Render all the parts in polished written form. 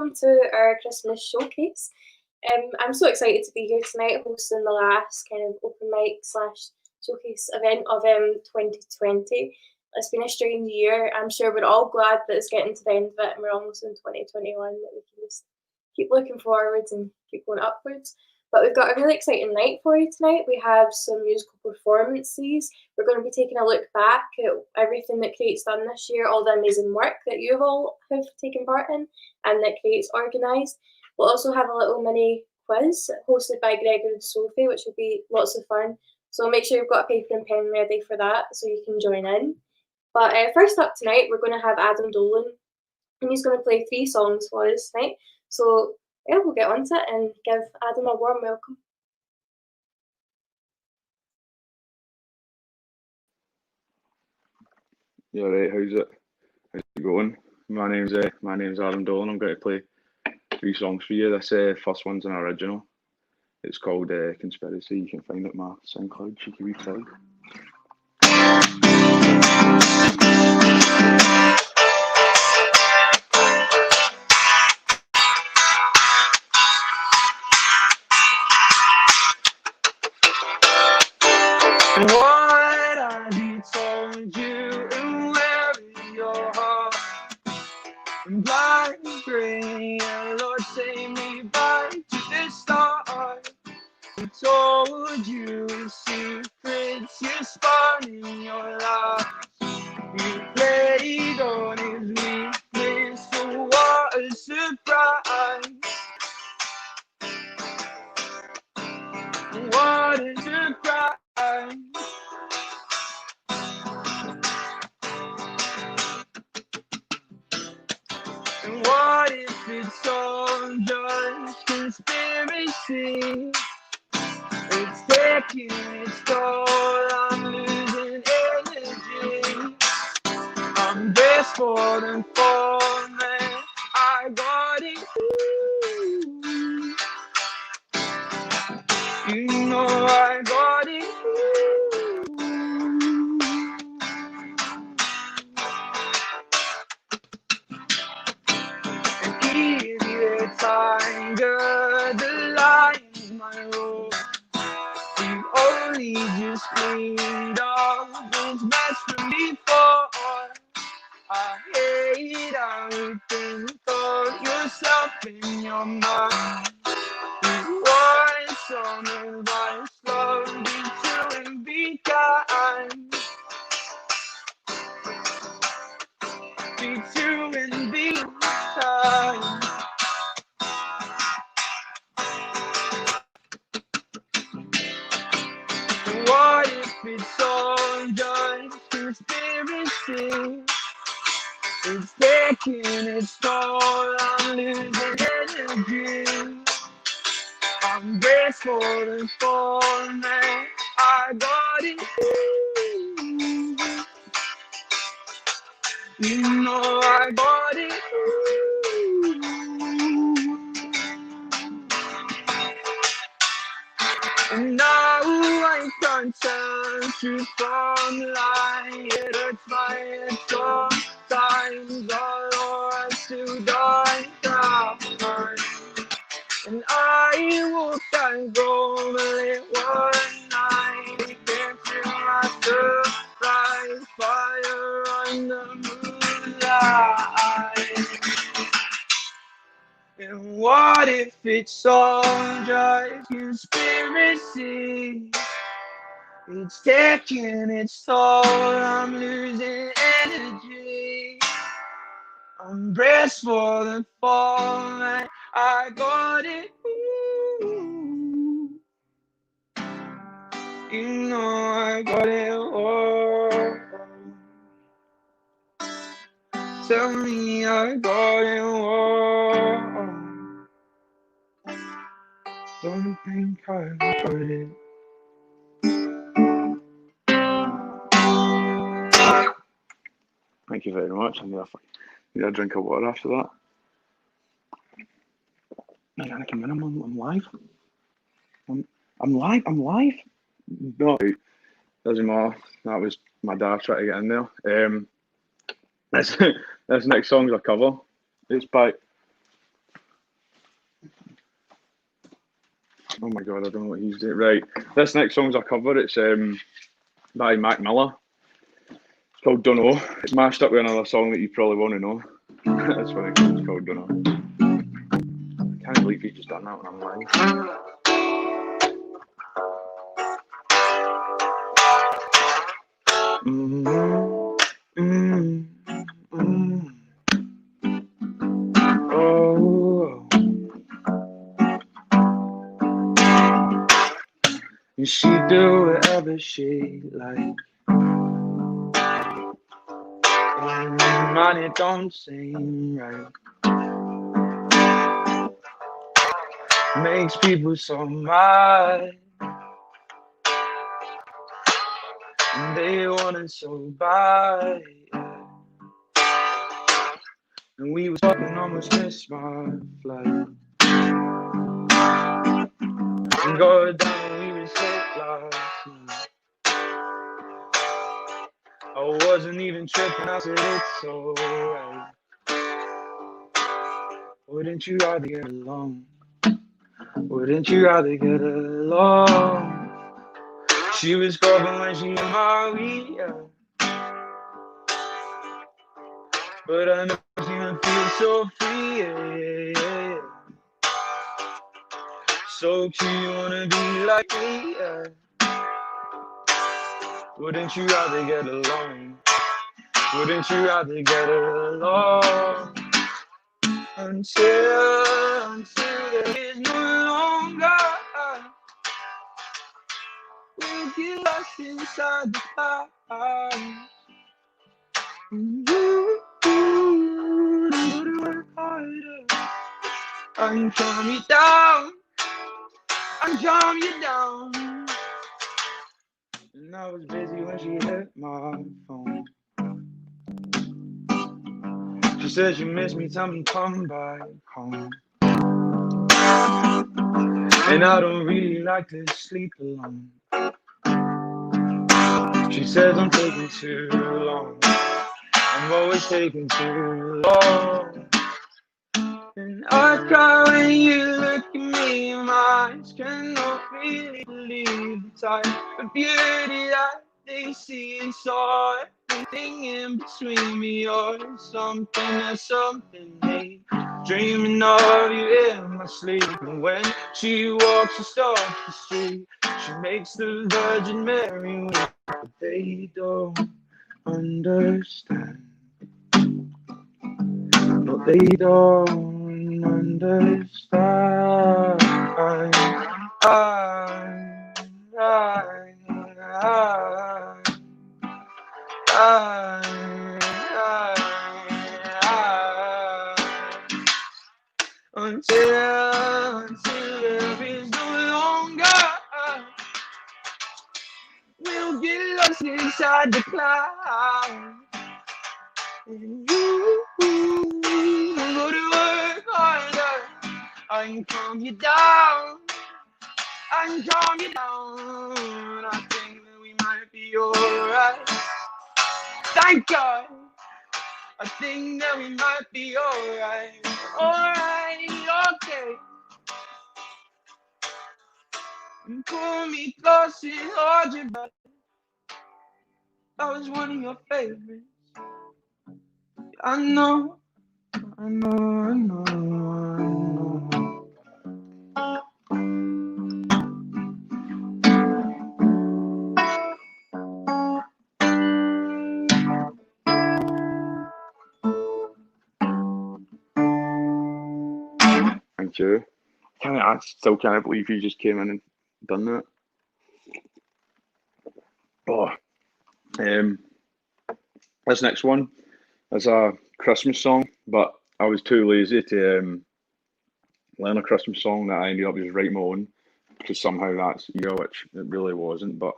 welcome to our Christmas showcase. I'm so excited to be here tonight hosting the last kind of open mic slash showcase event of 2020. It's been a strange year. I'm sure we're all glad that it's getting to the end of it and we're almost in 2021, that we can just keep looking forwards and keep going upwards. But we've got a really exciting night for you tonight. We have some musical performances. We're going to be taking a look back at everything that Create's done this year, all the amazing work that you all have taken part in and that Create's organised. We'll also have a little mini quiz hosted by Gregor and Sophie, which will be lots of fun. So make sure you've got a paper and pen ready for that so you can join in. But first up tonight, we're going to have Adam Dolan, and he's going to play 3 songs for us tonight. So yeah, we'll get on to it and give Adam a warm welcome. Yeah, right. How's it going? My name's Adam Dolan. I'm going to play 3 songs for you. This first one's an original. It's called Conspiracy. You can find it on my SoundCloud. Cheeky wee plug. What have you told you and where is your heart? And black, grey, and Lord take me back to the start. Who told you secrets you spun in your life? You played on his weakness, so what a surprise. What a surprise. And what if it's all just conspiracy? It's taking its toll, I'm losing energy. I'm desperate and falling, I got it. You know I got it. An idiot tiger, the lion's my role. You only just cleaned up what's best for me for. I hate how you think of yourself in your mind. You want some advice, love you to and be kind. Be true and be kind. What if it's all just conspiracy? It's taking its toll, I'm losing energy. I'm grateful and falling, I got it. You know I got it. And now I can't tell truth from lie. It hurts my head sometimes. All I to die down. And I walked and go late one night. Can't feel my surprise. Fire on the moonlight. And what if it's all just conspiracy? It's taking its toll, I'm losing energy. I'm braced for the fall, and I got it. You know I got it all. Tell me I got it all. Don't think I got it. Thank you very much. I need a drink of water after that. I'm live. I'm live. No, doesn't matter. That was my dad trying to get in there. This next song's a cover. It's by Oh my god, I don't know what he's doing. Right, this next song's a cover. It's by Mac Miller. It's called Dunno. It's mashed up with another song that you probably want to know. That's funny. It's called Dunno. I can't believe you just done that when I'm live. Oh, and she do whatever she like. And money don't seem right. Makes people so mad. And they want it so bad. And we was talking, almost missed my flight. And go down, we were sick last night. I wasn't even tripping, I said it's alright. Wouldn't you rather get along? Wouldn't you rather get along? She was grubbing when she in my weed, yeah. But I never seen her feel so free, yeah. So cute, you wanna be like me, yeah. Wouldn't you rather get along? Wouldn't you rather get along? Until there is no longer, we'll get lost inside the clouds. Work harder. I can calm you down. I can calm you down. And I was busy when she hit my phone. She said you miss me, tell me come back home. And I don't really like to sleep alone. She says I'm taking too long. I'm always taking too long. And I cry when you look at me, my eyes cannot really believe the type of beauty that they see inside. Everything in between me or something that's something they dreaming of you in my sleep. And when she walks just off the street, she makes the Virgin Mary weep. But they don't understand. No, they don't understand. Until there is no longer, we'll get lost inside the clouds. And you go to work harder. I can calm you down. I can calm you down. I think that we might be alright. Thank God. I think that we might be alright. Alright, okay. And pull me close and hold your breath. I was one of your favorites. I know. Thank you. I still can't believe you just came in and done that. Oh, this next one is a Christmas song, but I was too lazy to learn a Christmas song that I ended up just writing my own, because somehow that's which it really wasn't. But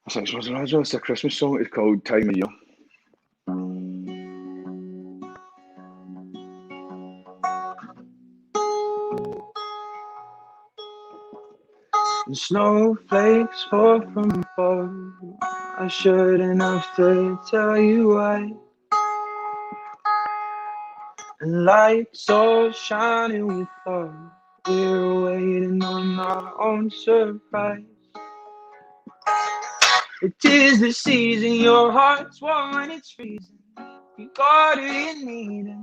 this next one's original. It's a Christmas song. It's called Time of Year. The snowflakes fall from above. I shouldn't have to tell you why. And lights all shining with love. We're waiting on our own surprise. It is the season, your heart's warm when it's freezing. You got it you need it.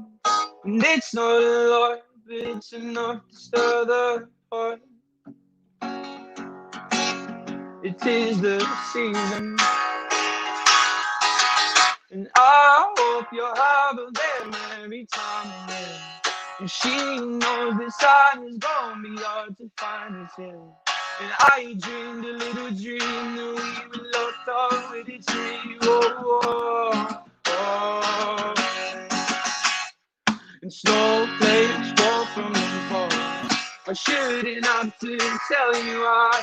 And it's not a lot, but it's enough to stir the pot. It is the season. And I hope you'll have a very merry time of year. And she knows the sun is gonna be hard to find this year. And I dreamed a little dream that we were locked up with a tree. Oh, oh, oh. And snowflakes fall from the fall. I shouldn't have to tell you why.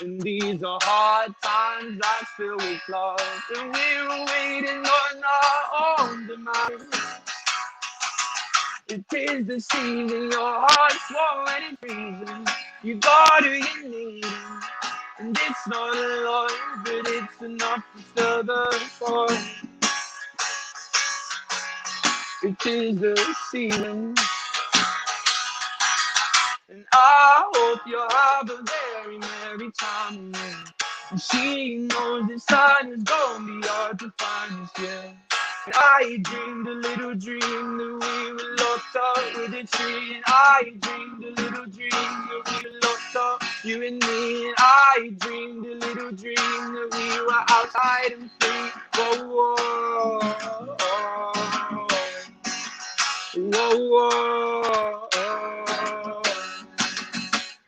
And these are hard times that's filled with flaws. And we're waiting on our own demise. It is the season, your heart's warm and it's freezing. You got who you need, and it's not a lot, but it's enough to stir the pot. It is the season, and I hope you'll have a very merry time of year. And she knows the sun is gonna be hard to find this year. And I dreamed a little dream that we were locked up with a tree. And I dreamed a little dream that we were locked up, you and me. And I dreamed a little dream that we were outside and free. Whoa, whoa, oh, whoa, whoa, oh.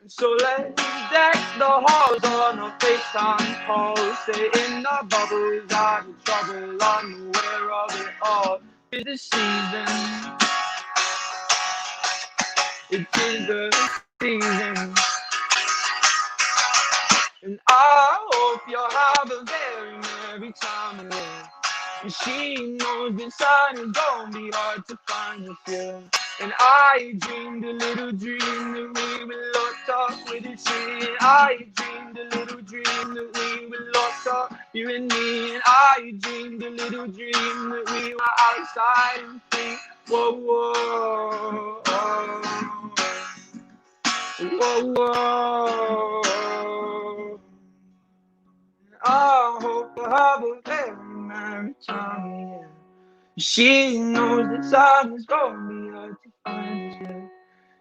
So let's deck the halls on a FaceTime call. Stay in the bubbles, out of trouble, unaware of it all. It's the season. It is the season. And I hope you'll have a very merry time of year. And she knows the sun is gonna be hard to find this year. And I dreamed a little dream that we were locked up with a tree. And I dreamed a little dream that we were locked up, you and me. And I dreamed a little dream that we were outside and free. Whoa, whoa, oh, whoa, whoa. I hope I have a very merry time, yeah. She knows the sun is gonna be hard to find this year.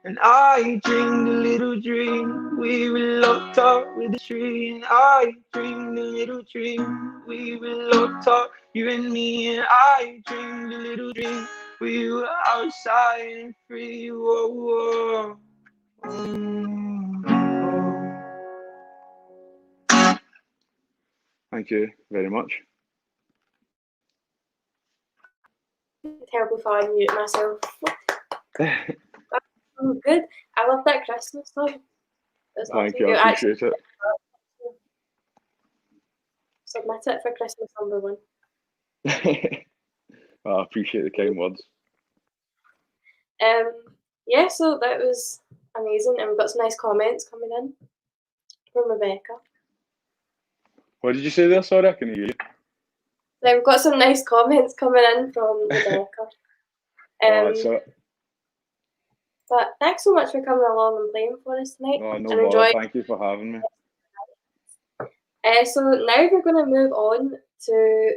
And I dreamed a little dream we were locked up with a tree. And I dreamed a little dream we were locked up, you and me. And I dreamed a little dream we were outside and free. Whoa, whoa, whoa. Thank you very much. Terrible for unmuting myself. Oh, good. I love that Christmas song. Thank you, I appreciate it. Submit it for Christmas #1. I appreciate the kind words. Yeah, so that was amazing, and we've got some nice comments coming in from Rebecca. What did you say there? Sorry, I can hear you. So we've got some nice comments coming in from Rebecca. But thanks so much for coming along and playing for us tonight. Oh, no bother. Thank you for having me. So now we're going to move on to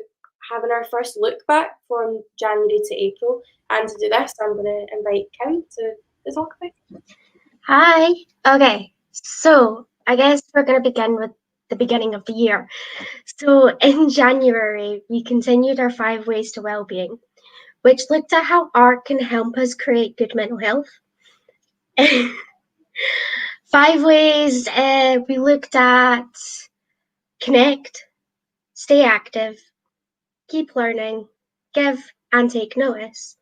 having our first look back from January to April. And to do this, I'm going to invite Kim to talk about it. Hi. Okay, so I guess we're going to begin with the beginning of the year. So in January, we continued our 5 ways to well-being, which looked at how art can help us create good mental health. 5 ways we looked at: connect, stay active, keep learning, give, and take notice.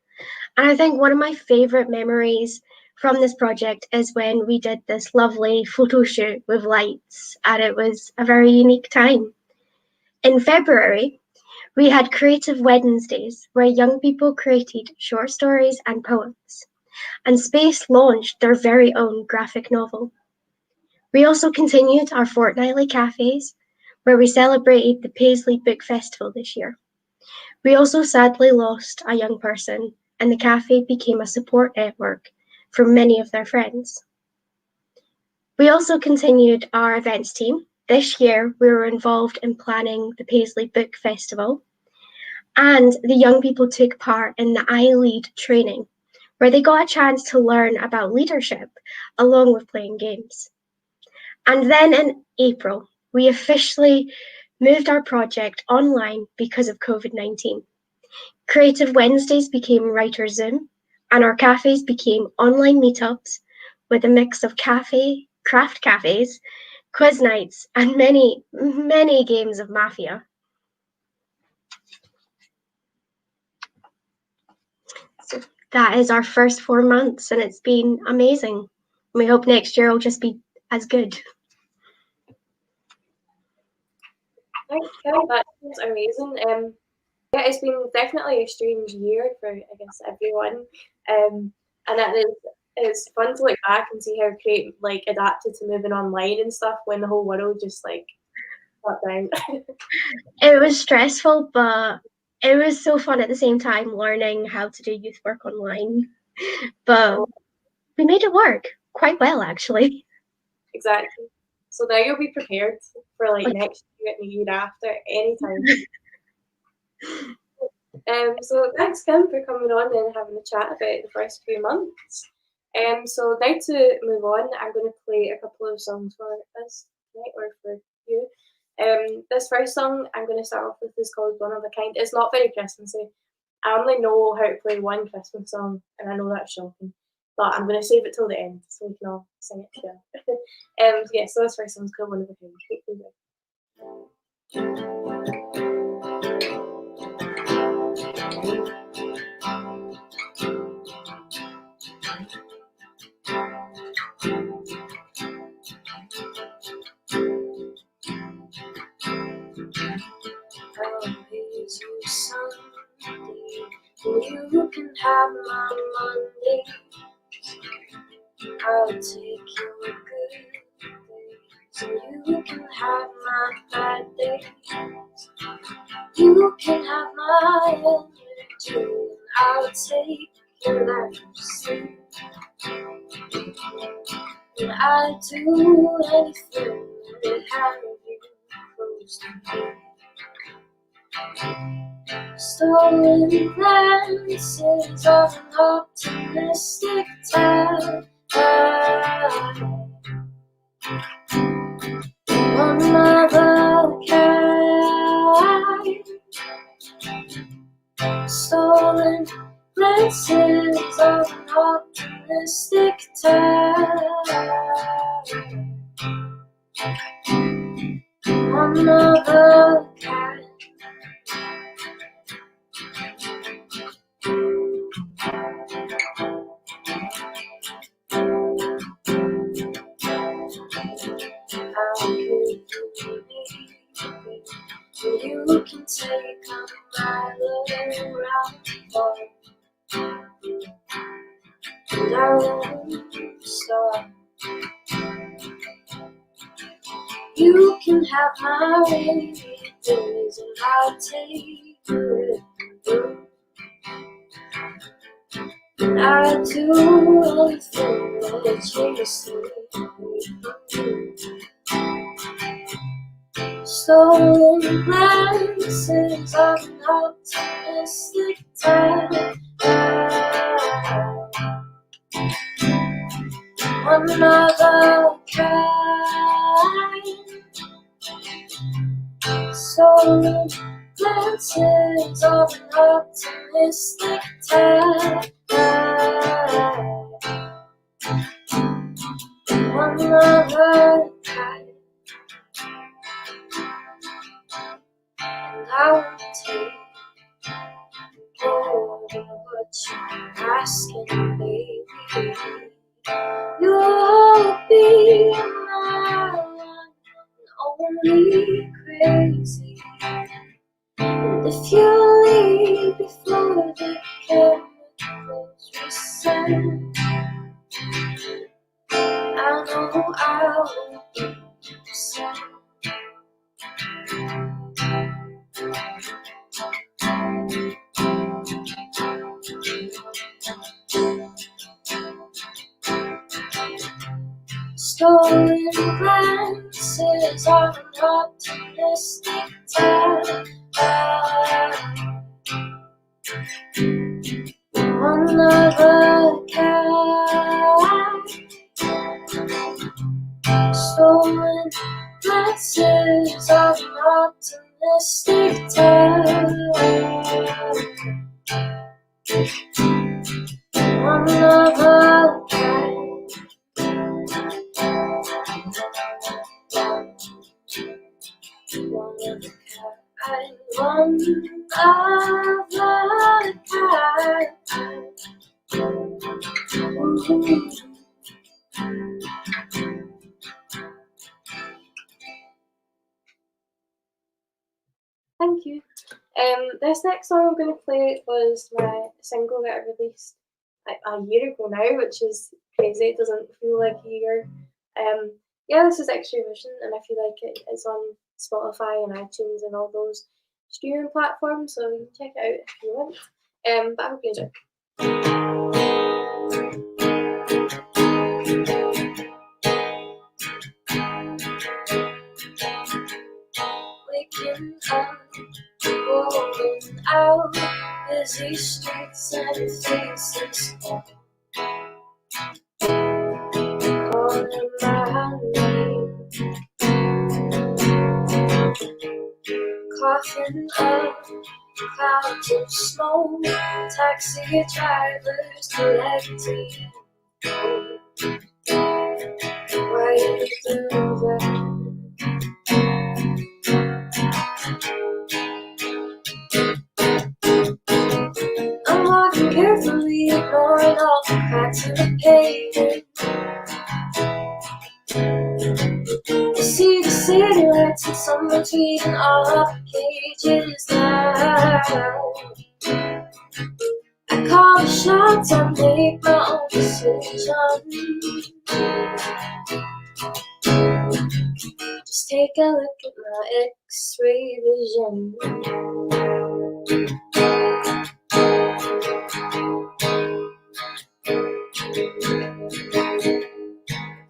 And I think one of my favorite memories from this project is when we did this lovely photo shoot with lights, and it was a very unique time. In February, we had Creative Wednesdays, where young people created short stories and poems, and Space launched their very own graphic novel. We also continued our fortnightly cafes, where we celebrated the Paisley Book Festival this year. We also sadly lost a young person, and the cafe became a support network for many of their friends. We also continued our events team. This year, we were involved in planning the Paisley Book Festival, and the young people took part in the iLead training, where they got a chance to learn about leadership along with playing games. And then in April, we officially moved our project online because of COVID-19. Creative Wednesdays became Writer Zoom, and our cafes became online meetups with a mix of craft cafes, quiz nights, and many, many games of Mafia. So that is our first 4 months, and it's been amazing. We hope next year will just be as good. Thanks, Kim. That was amazing. Yeah, it's been definitely a strange year for, I guess, everyone. And it's fun to look back and see how Create adapted to moving online and stuff when the whole world just shut down. It was stressful, but it was so fun at the same time, learning how to do youth work online. But we made it work quite well, actually. Exactly. So now you'll be prepared for next year and the year after, anytime. So thanks, Kim, for coming on and having a chat about the first few months. So now to move on, I'm going to play a couple of songs for us tonight, or for you. This first song I'm going to start off with is called One of a Kind. It's not very Christmassy. I only know how to play one Christmas song, and I know that's shocking. But I'm going to save it till the end so we can all sing it together. Yeah, so this first song's called One of a Kind. Hopefully I'll raise you Sunday, you can have my Monday. I'll take your good days, and you can have my bad days. You can have my energy, and I'll take your lack of sleep. And I'd do anything to have you close to me. Stolen glances of an optimistic time. One of a kind. Stolen glances of an optimistic time. One of a kind. I'll give you anything, and you can take on my love around. And I won't stop. You can have my rainy days, and I'll take you with me. And I'd do anything to chase you. Stolen glances of an optimistic time. One of a kind. Stolen glances of an optimistic time. One of a kind. And I won't take all what you're asking, baby. You'll be my one and only crazy. And if you leave before the chemicals reset, I know I will be upset. Stolen glances of an optimistic time. Another cat. Stolen glances of an optimistic time. Another cat. One other cat. Thank you. This next song I'm going to play was my single that I released like a year ago now, which is crazy. It doesn't feel like a year. Yeah, this is Extra Vision, and I feel like it is on Spotify and iTunes and all those streaming platforms, so you can check it out if you want. But I hope you enjoy. Waking up, going out, busy streets and faces, calling my name, coughing up clouds of smoke, taxi drivers collecting. Why you do that? I'm walking carefully, ignoring all the cracks in the pavement. I see the city lights and someone's reading all of the pages now. I call the shots, I make my own decision. Just take a look at my X-ray vision.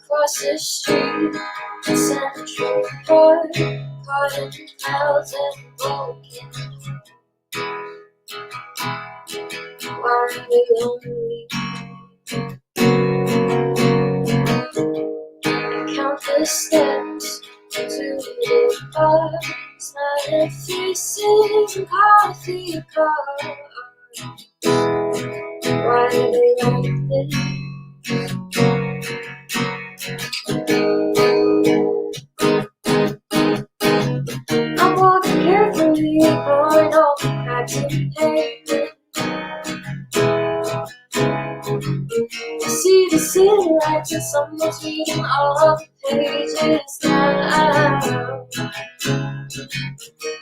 Across the street, Central Park, caught in clouds and broken. Why are they lonely? I count the steps to the bar, smiling faces and coffee cars. Why are they like this? I'm walking carefully, ignoring all the cracks in the pavement. I see the city lights and someone's reading all of the pages now.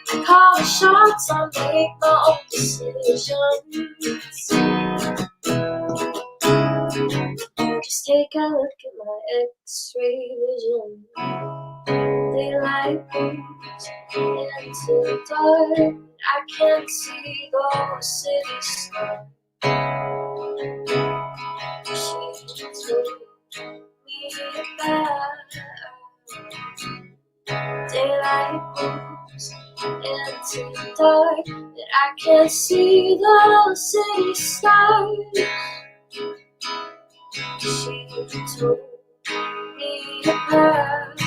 I call the shots, I make my own decisions. Just take a look at my X-ray vision. Daylight moves into the dark. I can't see those city stars. She took me back. Daylight moves into the dark, but I can't see the city stars. She took me back.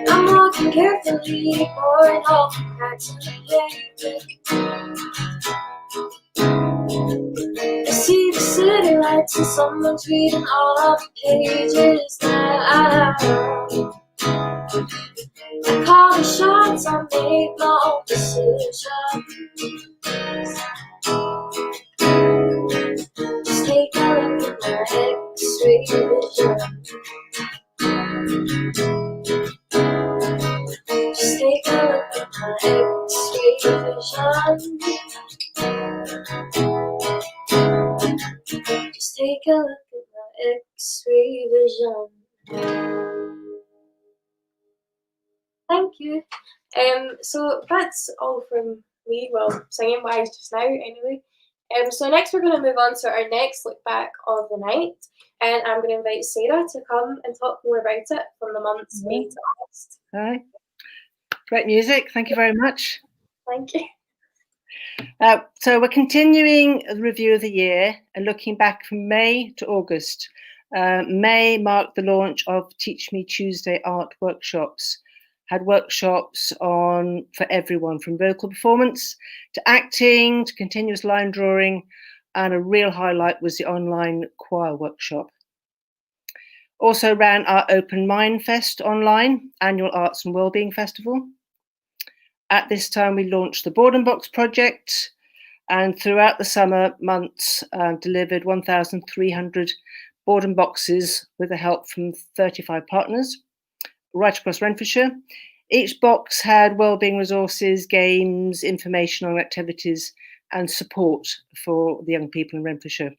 I'm walking carefully, ignoring all the cracks in the pavement. I see the city lights and someone's reading all of the pages now. I call the shots, I make my own decisions. Just take a look at my X-ray vision. Just take a look at my X-ray vision. Just take a look at my X-ray vision. Thank you. So that's all from me, well, singing wise just now anyway. So next we're going to move on to our next look back of the night, and I'm going to invite Sarah to come and talk more about it from the months May to August. Hi. Great music. Thank you very much. Thank you. So we're continuing the review of the year and looking back from May to August. May marked the launch of Teach Me Tuesday art workshops. Had workshops on for everyone, from vocal performance to acting to continuous line drawing, and a real highlight was the online choir workshop. Also ran our Open Mind Fest online, annual arts and wellbeing festival. At this time, we launched the Boredom Box project, and throughout the summer months, delivered 1,300 boredom boxes with the help from 35 partners right across Renfrewshire. Each box had wellbeing resources, games, information on activities, and support for the young people in Renfrewshire.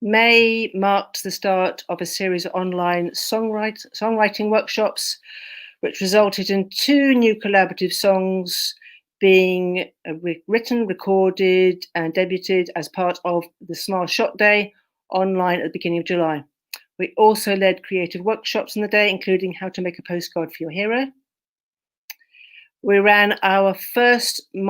May marked the start of a series of online songwriting workshops, which resulted in 2 new collaborative songs being written, recorded, and debuted as part of the Smile Shot Day online at the beginning of July. We also led creative workshops on the day, including how to make a postcard for your hero. We ran our first open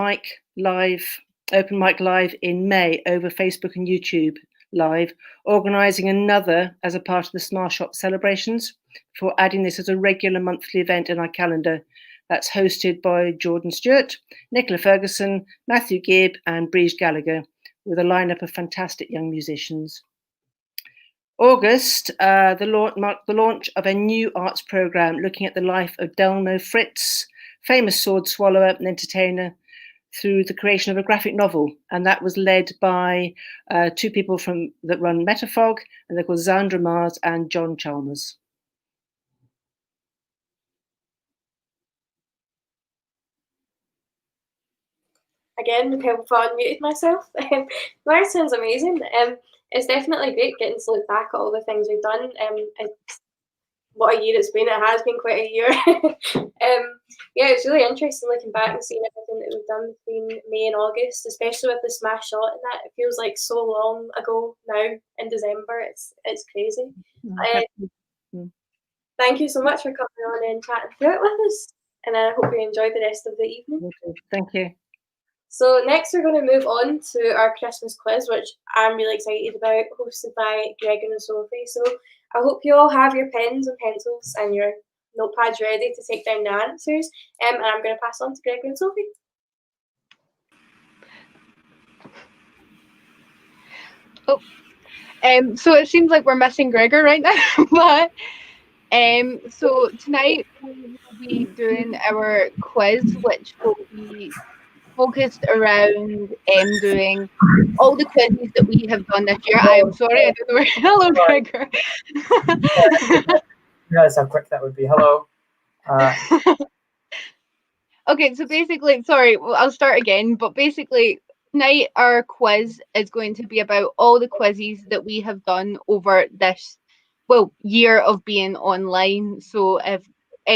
mic live in May over Facebook and YouTube Live, organising another as a part of the Smile Shop celebrations, before adding this as a regular monthly event in our calendar that's hosted by Jordan Stewart, Nicola Ferguson, Matthew Gibb and Breege Gallagher, with a lineup of fantastic young musicians. August marked the launch of a new arts programme looking at the life of Delmo Fritz, famous sword swallower and entertainer, through the creation of a graphic novel, and that was led by 2 people that run Metafog, and they're called Zandra Mars and John Chalmers. Again, I've unmuted myself. That sounds amazing. It's definitely great getting to look back at all the things we've done. What a year it's been. It has been quite a year. Yeah, it's really interesting looking back and seeing everything that we've done between May and August, especially with the Smash Shot and that. It feels like so long ago now in December. It's crazy. Thank you so much for coming on and chatting through it with us, and I hope you enjoy the rest of the evening. Thank you. So next we're going to move on to our Christmas quiz, which I'm really excited about, hosted by Gregor and Sophie. So I hope you all have your pens and pencils and your notepads ready to take down the answers. And I'm going to pass on to Gregor and Sophie. So it seems like we're missing Gregor right now, but so tonight we will be doing our quiz, which will be focused around doing all the quizzes that we have done this year. I am sorry, I don't know where. Hello, Gregor. Realize how quick that would be. Hello. Okay, so basically, sorry, I'll start again. But basically, tonight our quiz is going to be about all the quizzes that we have done over this year of being online. So if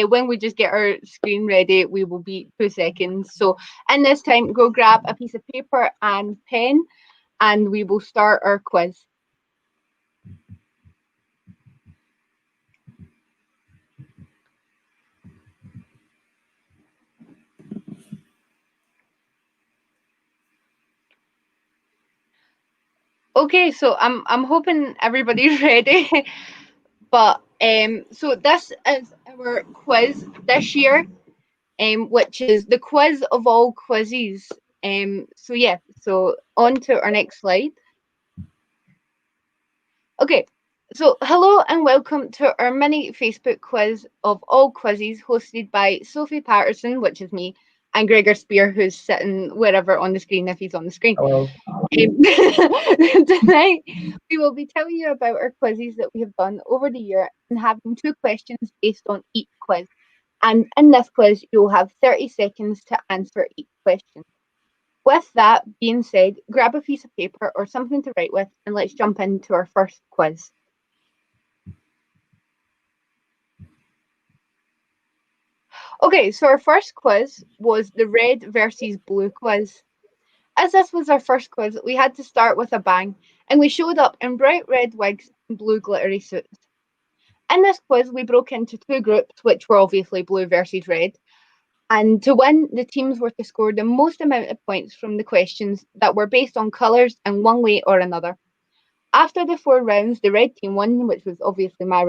when we just get our screen ready, we will be 2 seconds. So in this time, go grab a piece of paper and pen, and we will start our quiz. Okay, so I'm hoping everybody's ready. But so this is our quiz this year, which is the quiz of all quizzes. So yeah, so on to our next slide. Okay, so hello and welcome to our mini Facebook quiz of all quizzes, hosted by Sophie Patterson, which is me, and Gregor Spear, who's sitting wherever on the screen, if he's on the screen. Hello. Tonight we will be telling you about our quizzes that we have done over the year and having 2 questions based on each quiz. And in this quiz, you'll have 30 seconds to answer each question. With that being said, grab a piece of paper or something to write with, and let's jump into our first quiz. Okay, so our first quiz was the red versus blue quiz. As this was our first quiz, we had to start with a bang, and we showed up in bright red wigs and blue glittery suits. In this quiz, we broke into two groups, which were obviously blue versus red. And to win, the teams were to score the most amount of points from the questions that were based on colours in one way or another. After the 4 rounds, the red team won, which was obviously my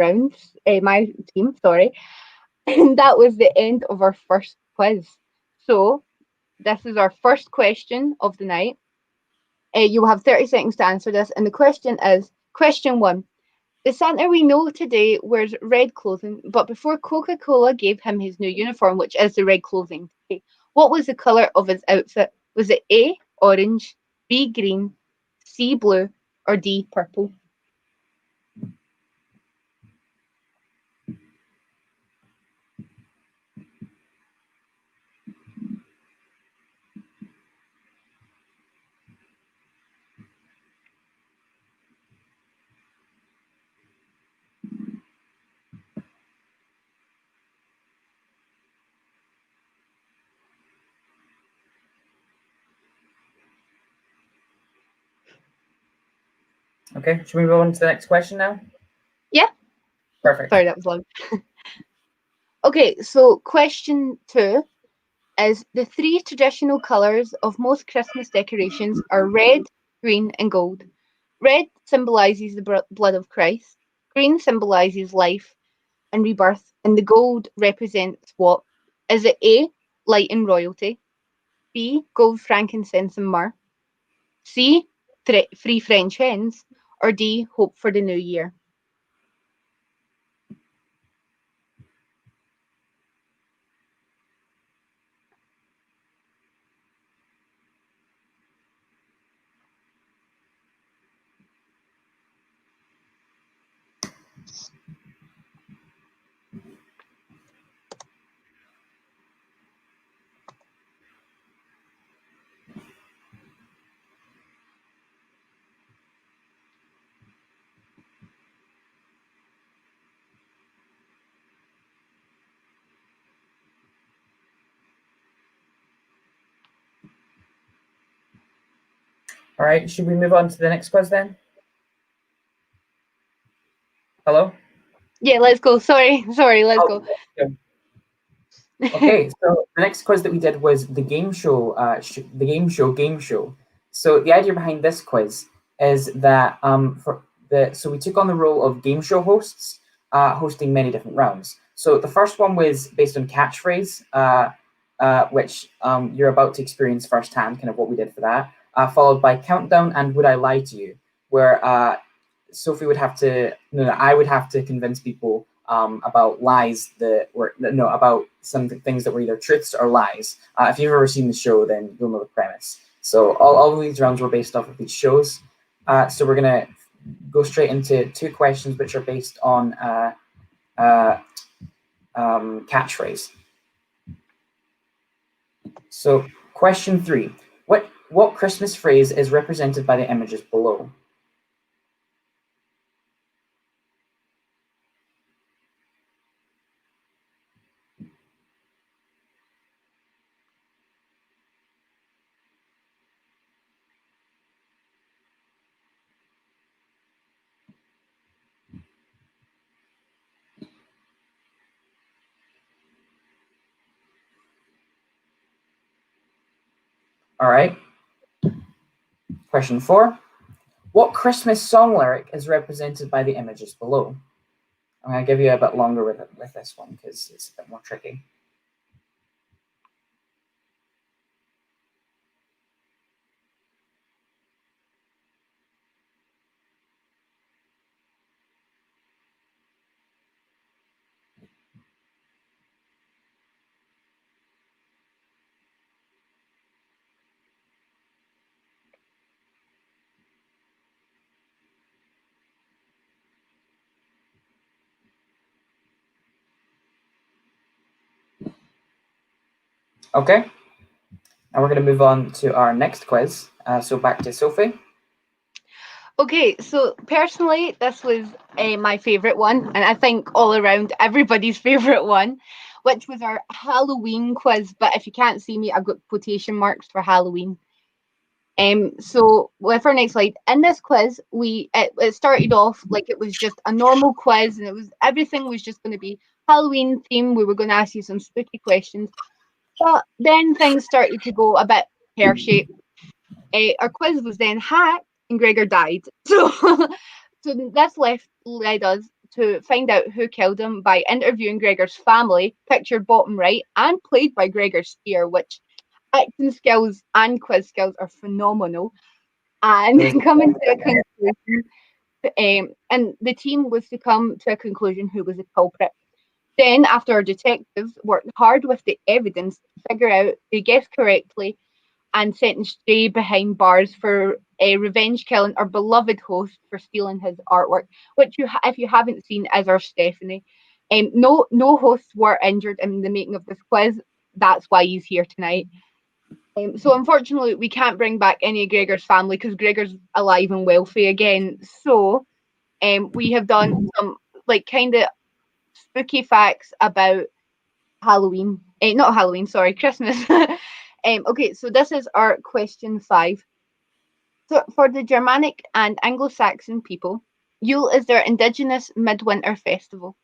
team, sorry. And that was the end of our first quiz. So this is our first question of the night. You will have 30 seconds to answer this. And the question is, question 1. The Santa we know today wears red clothing, but before Coca-Cola gave him his new uniform, which is the red clothing, okay, what was the colour of his outfit? Was it A, orange, B, green, C, blue, or D, purple? Okay, should we move on to the next question now? Yeah. Perfect. Sorry, that was long. Okay, so question 2 is the 3 traditional colours of most Christmas decorations are red, green, and gold. Red symbolises the blood of Christ, green symbolises life and rebirth, and the gold represents what? Is it A, light and royalty, B, gold, frankincense, and myrrh, C, free French hens, or D, hope for the new year? All right, should we move on to the next quiz then? Hello? Yeah, let's go. Sorry, let's go. Okay, so the next quiz that we did was the game show, game show. So the idea behind this quiz is that so we took on the role of game show hosts, hosting many different rounds. So the first one was based on catchphrase, which you're about to experience firsthand, kind of what we did for that, followed by countdown and Would I Lie to You, where Sophie would have to, I would have to convince people about lies about some things that were either truths or lies. If you've ever seen the show, then you'll know the premise. So all of these rounds were based off of these shows. So we're gonna go straight into 2 questions which are based on catchphrase. So question 3: what Christmas phrase is represented by the images below? All right. Question 4. What Christmas song lyric is represented by the images below? I'm going to give you a bit longer with this one because it's a bit more tricky. Okay. And we're going to move on to our next quiz. So back to Sophie. Okay, so personally, this was my favourite one, and I think all around everybody's favourite one, which was our Halloween quiz. But if you can't see me, I've got quotation marks for Halloween. So with our next slide, in this quiz, it started off like it was just a normal quiz, and everything was just going to be Halloween theme. We were going to ask you some spooky questions, but then things started to go a bit pear-shaped. Our quiz was then hacked, and Gregor died. So, so this led us to find out who killed him by interviewing Gregor's family, pictured bottom right, and played by Gregor Steer, which acting skills and quiz skills are phenomenal. And coming to a conclusion, and the team was to come to a conclusion who was the culprit. Then, after our detectives worked hard with the evidence to figure out they guessed correctly and sentenced Jay behind bars for revenge killing our beloved host for stealing his artwork, which if you haven't seen, is our Stephanie. No hosts were injured in the making of this quiz. That's why he's here tonight. So unfortunately, we can't bring back any of Gregor's family because Gregor's alive and wealthy again. So we have done some kind of spooky facts about Halloween. Not Halloween, sorry, Christmas. Okay, so this is our question 5. So for the Germanic and Anglo-Saxon people, Yule is their indigenous midwinter festival.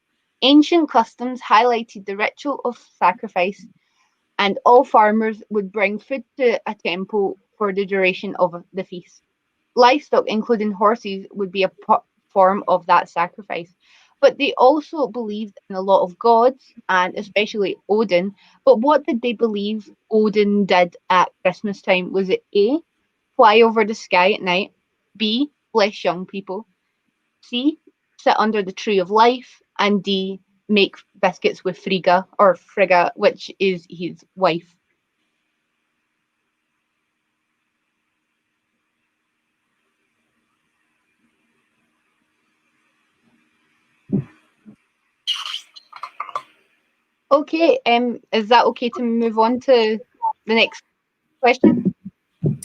Ancient customs highlighted the ritual of sacrifice, and all farmers would bring food to a temple for the duration of the feast. Livestock, including horses, would be a form of that sacrifice. But they also believed in a lot of gods, and especially Odin. But what did they believe Odin did at Christmas time? Was it A, fly over the sky at night, B, bless young people, C, sit under the tree of life, and D, make biscuits with Frigga, which is his wife. Okay, is that okay to move on to the next question?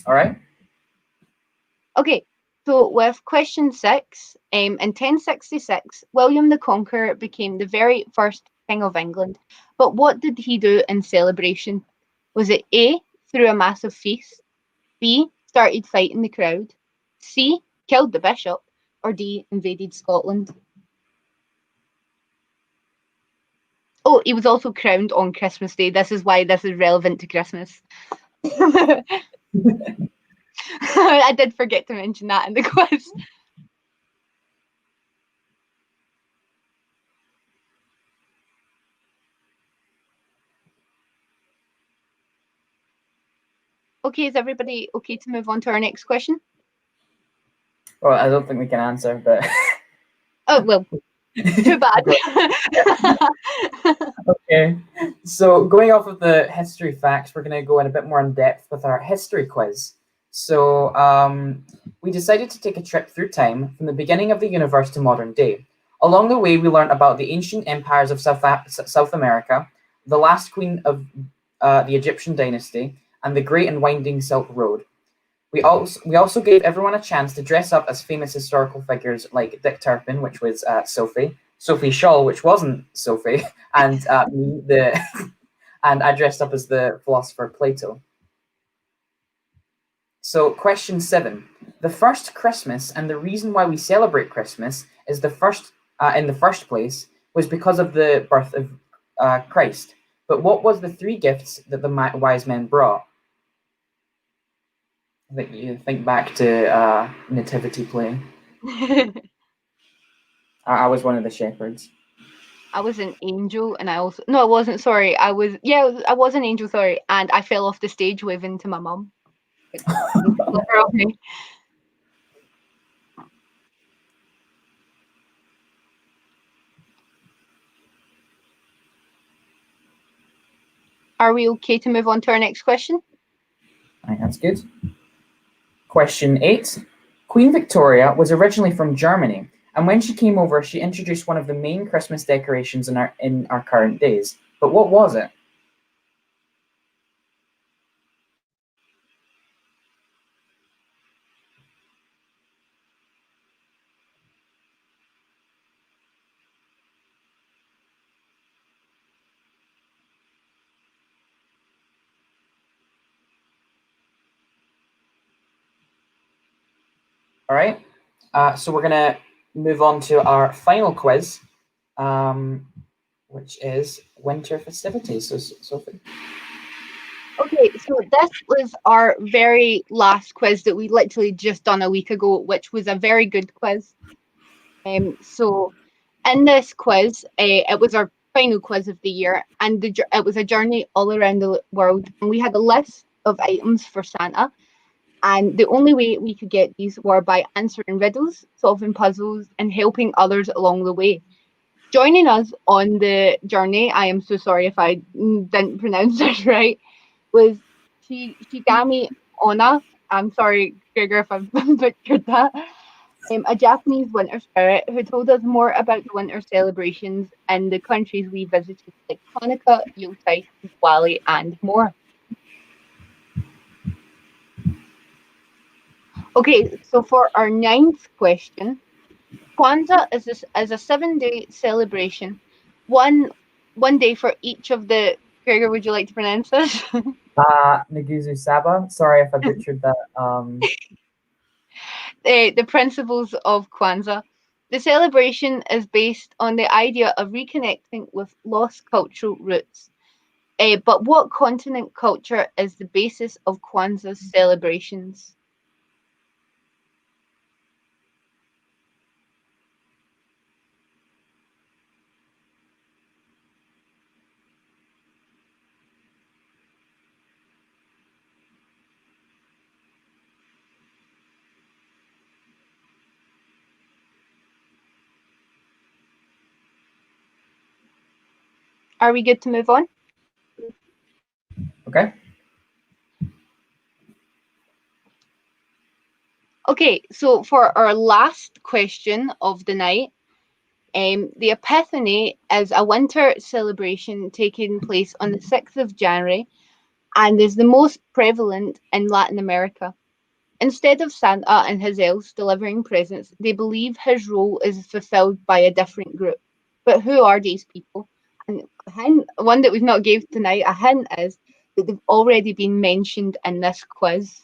All right. Okay, so with question 6, in 1066, William the Conqueror became the very first King of England. But what did he do in celebration? Was it A, threw a massive feast, B, started fighting the crowd, C, killed the bishop, or D, invaded Scotland? Oh, he was also crowned on Christmas Day. This is why this is relevant to Christmas. I did forget to mention that in the quiz. Okay, is everybody okay to move on to our next question? Well, I don't think we can answer, but Oh, well, too bad. okay. So going off of the history facts, we're going to go in a bit more in depth with our history quiz. So we decided to take a trip through time from the beginning of the universe to modern day. Along the way, we learned about the ancient empires of South America, the last queen of the Egyptian dynasty, and the great and winding Silk Road. We also gave everyone a chance to dress up as famous historical figures like Dick Turpin, which was Sophie Scholl, which wasn't Sophie, and me, and I dressed up as the philosopher Plato. So question 7. The first Christmas, and the reason why we celebrate Christmas is in the first place was because of the birth of Christ. But what was the 3 gifts that the wise men brought? I think you think back to nativity play. I was one of the shepherds. I was an angel, and I wasn't. Sorry, I was an angel. Sorry, and I fell off the stage waving to my mum. Are we okay to move on to our next question? I think that's good. Question 8. Queen Victoria was originally from Germany, and when she came over, she introduced one of the main Christmas decorations in our current days. But what was it? All right. So we're gonna move on to our final quiz, which is winter festivities. So Sophie. Okay, so this was our very last quiz that we literally just done a week ago, which was a very good quiz. So in this quiz, it was our final quiz of the year, and it was a journey all around the world. And we had a list of items for Santa, and the only way we could get these were by answering riddles, solving puzzles, and helping others along the way. Joining us on the journey, I am so sorry if I didn't pronounce it right, was Shigami Ona. I'm sorry, Gregor, if I've butchered that. A Japanese winter spirit who told us more about the winter celebrations in the countries we visited, like Hanukkah, Yuletide, Diwali, and more. Okay, so for our 9th question, Kwanzaa is a 7-day celebration. One day for each of the. Gregor, would you like to pronounce this? Naguzu Saba. Sorry if I butchered that. The principles of Kwanzaa. The celebration is based on the idea of reconnecting with lost cultural roots. But what continent culture is the basis of Kwanzaa's celebrations? Are we good to move on? Okay. Okay, so for our last question of the night, the Epiphany is a winter celebration taking place on the 6th of January and is the most prevalent in Latin America. Instead of Santa and his elves delivering presents, they believe his role is fulfilled by a different group. But who are these people? And one that we've not gave tonight, a hint is that they've already been mentioned in this quiz.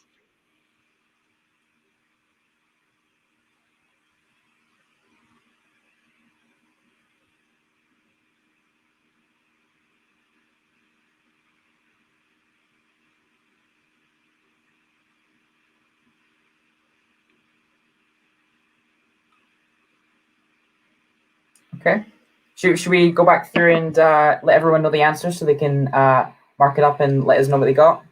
Okay. Should we go back through and let everyone know the answers so they can mark it up and let us know what they got?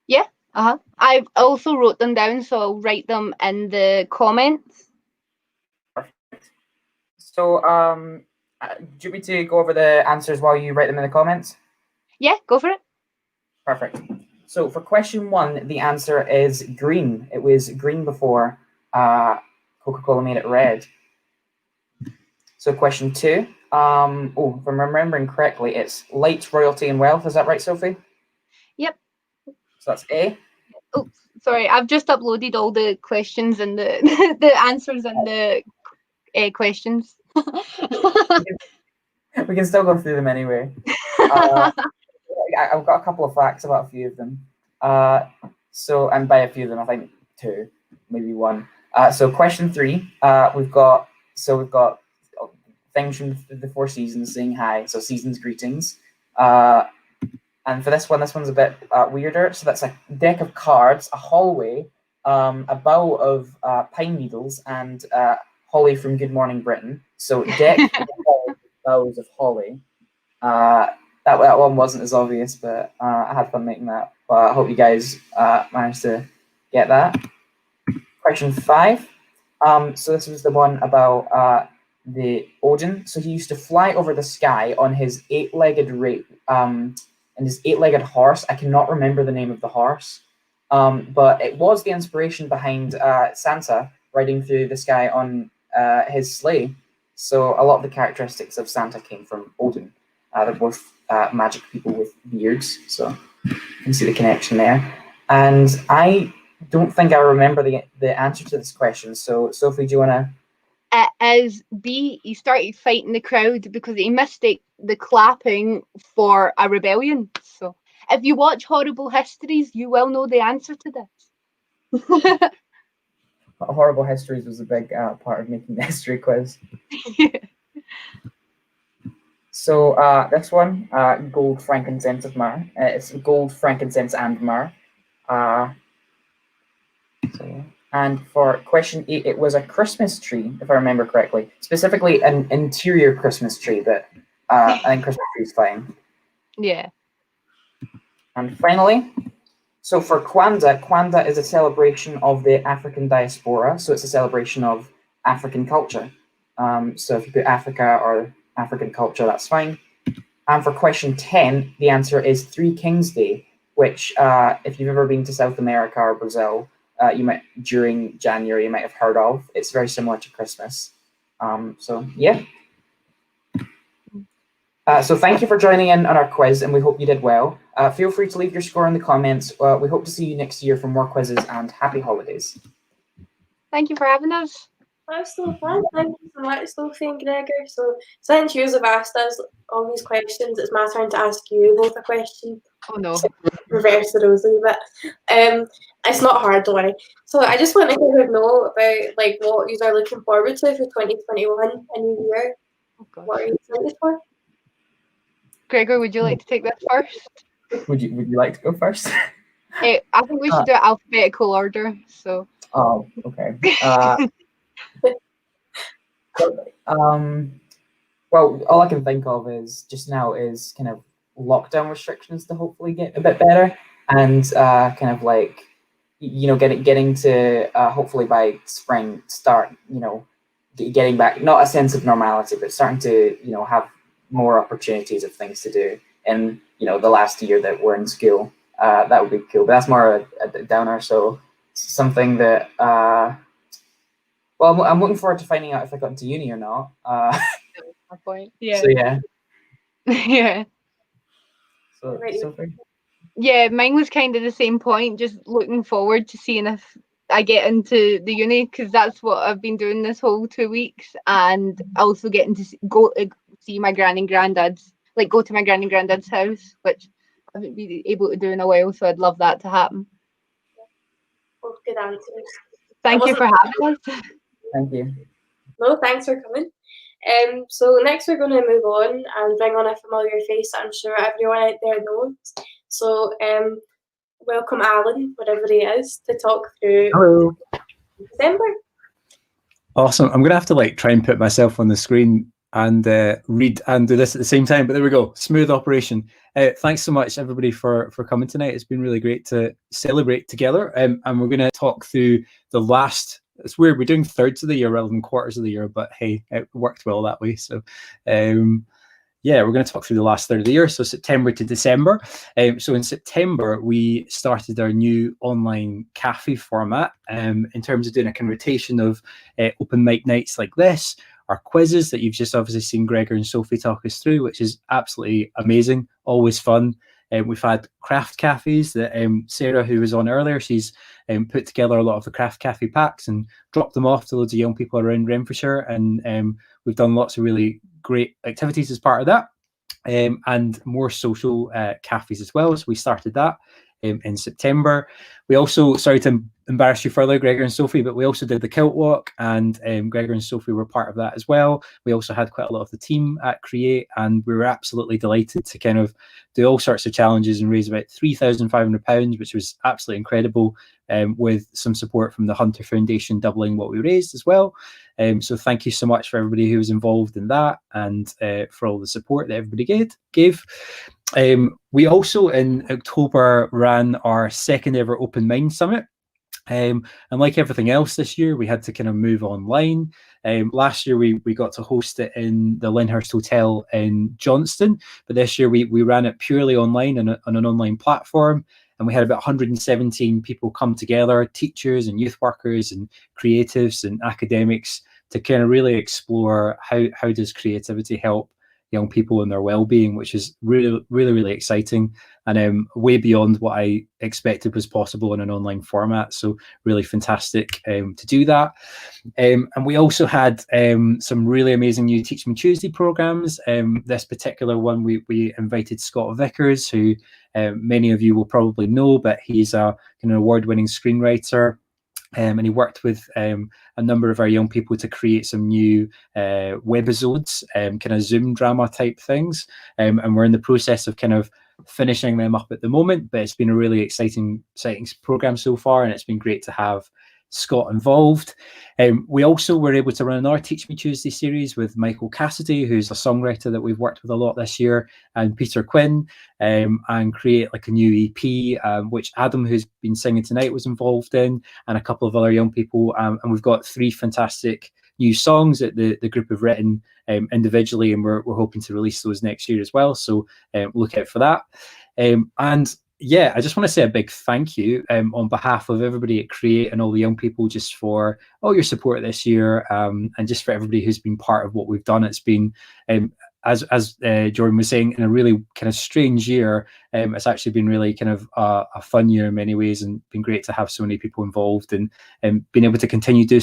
Yeah. I've also wrote them down, so I'll write them in the comments. Perfect. So, do you want me to go over the answers while you write them in the comments? Yeah, go for it. Perfect. So for question 1, the answer is green. It was green before Coca-Cola made it red. So question 2, if I'm remembering correctly, it's light, royalty, and wealth. Is that right, Sophie? Yep. So that's A. Oh, sorry, I've just uploaded all the questions and the the answers and the questions. We can still go through them anyway. I've got a couple of facts about a few of them. So, and by a few of them, I think 2, maybe 1. So question 3, we've got things from the 4 seasons saying hi. So seasons greetings. And for this one's a bit weirder. So that's a deck of cards, a hallway, a bow of pine needles, and holly from Good Morning Britain. So deck bows of holly. That one wasn't as obvious, but I had fun making that. But I hope you guys managed to get that. Question 5. So this was the one about the Odin. So he used to fly over the sky on his 8-legged horse. I cannot remember the name of the horse, but it was the inspiration behind Santa riding through the sky on his sleigh. So a lot of the characteristics of Santa came from Odin. They're both magic people with beards, so you can see the connection there. And I don't think I remember the answer to this question. So Sophie, do you want to? It is B. He started fighting the crowd because he mistook the clapping for a rebellion. So if you watch Horrible Histories, you will know the answer to this. Horrible Histories was a big part of making the history quiz. So this one, gold, frankincense of myrrh. It's gold, frankincense, and myrrh. And for question 8, it was a Christmas tree, if I remember correctly. Specifically, an interior Christmas tree, but I think Christmas tree is fine. Yeah. And finally, so for Kwanzaa, Kwanzaa is a celebration of the African diaspora. So it's a celebration of African culture. So if you put Africa or African culture, that's fine. And for question 10, the answer is Three Kings Day, which if you've ever been to South America or Brazil, you might, during January, you might have heard of. It's very similar to Christmas. So yeah. So thank you for joining in on our quiz, and we hope you did well. Feel free to leave your score in the comments. We hope to see you next year for more quizzes, and happy holidays. Thank you for having us. That's so fun. Thank you so much, Sophie and Gregor. So since you have asked us all these questions, it's my turn to ask you both a question. Oh no. Reverse the roles a wee bit. It's not hard, don't worry. So I just want to kind of know about like what you are looking forward to for 2021, a new year. Oh, gosh. What are you excited for? Gregor, would you like to take this first? Would you like to go first? I think we should do it alphabetical order. So. Oh, okay. Well, all I can think of is just now is kind of lockdown restrictions to hopefully get a bit better, and kind of like, you know, getting to hopefully by spring start, you know, getting back, not a sense of normality, but starting to, you know, have more opportunities of things to do in, you know, the last year that we're in school. That would be cool, but that's more a downer. So something that well, I'm looking forward to finding out if I got into uni or not. My point. Yeah. So yeah. Yeah. So Sophie? Yeah, mine was kind of the same point. Just looking forward to seeing if I get into the uni, because that's what I've been doing this whole 2 weeks, and also getting to go see my gran and granddad's, like go to my gran and granddad's house, which I haven't been able to do in a while. So I'd love that to happen. Both good answers. Thank you for having us. Thank you. No, thanks for coming. So next we're going to move on and bring on a familiar face that I'm sure everyone out there knows. So welcome Alan, wherever he is, to talk through Hello. December. Awesome. I'm going to have to like try and put myself on the screen and read and do this at the same time, but there we go. Smooth operation. Thanks so much everybody for coming tonight. It's been really great to celebrate together, and we're going to talk through the last, it's weird, we're doing thirds of the year rather than quarters of the year, but hey, it worked well that way. So yeah, we're going to talk through the last third of the year, so September to December. So in September, we started our new online cafe format in terms of doing a kind of rotation of open mic nights like this, our quizzes that you've just obviously seen Gregor and Sophie talk us through, which is absolutely amazing, always fun. We've had craft cafes that Sarah, who was on earlier, she's put together a lot of the craft cafe packs and dropped them off to loads of young people around Renfrewshire, and we've done lots of really great activities as part of that, and more social cafes as well. So we started that in September. We also, sorry to embarrass you further, Gregor and Sophie, but we also did the Kilt Walk, and Gregor and Sophie were part of that as well. We also had quite a lot of the team at Create, and we were absolutely delighted to kind of do all sorts of challenges and raise about £3,500, which was absolutely incredible, with some support from the Hunter Foundation doubling what we raised as well. So thank you so much for everybody who was involved in that, and for all the support that everybody gave. We also in October ran our second ever Open Mind Summit. And like everything else this year, we had to kind of move online. Last year, we got to host it in the Lyndhurst Hotel in Johnston, but this year we ran it purely online on an online platform. And we had about 117 people come together, teachers and youth workers and creatives and academics, to kind of really explore how does creativity help young people in their well-being, which is really, really, really exciting, and way beyond what I expected was possible in an online format. So really fantastic to do that. And we also had some really amazing new Teach Me Tuesday programs. This particular one, we invited Scott Vickers, who many of you will probably know, but he's an award-winning screenwriter And he worked with a number of our young people to create some new webisodes, kind of Zoom drama type things. And we're in the process of kind of finishing them up at the moment, but it's been a really exciting program so far, and it's been great to have Scott involved. We also were able to run our Teach Me Tuesday series with Michael Cassidy, who's a songwriter that we've worked with a lot this year, and Peter Quinn, and create like a new EP, which Adam, who's been singing tonight, was involved in, and a couple of other young people. And we've got 3 fantastic new songs that the group have written individually, and we're hoping to release those next year as well. So look out for that. And yeah, I just want to say a big thank you on behalf of everybody at Create and all the young people, just for all your support this year, and just for everybody who's been part of what we've done. It's been, as Jordan was saying, in a really kind of strange year. It's actually been really kind of a fun year in many ways, and been great to have so many people involved, and being able to continue to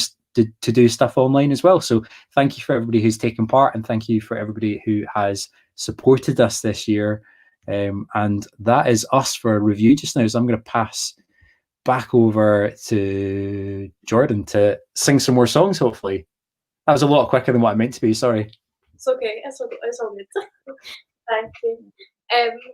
do stuff online as well. So thank you for everybody who's taken part, and thank you for everybody who has supported us this year. And that is us for a review just now. So I'm going to pass back over to Jordan to sing some more songs, hopefully. That was a lot quicker than what I meant to be, sorry. It's okay, it's all good. Thank you.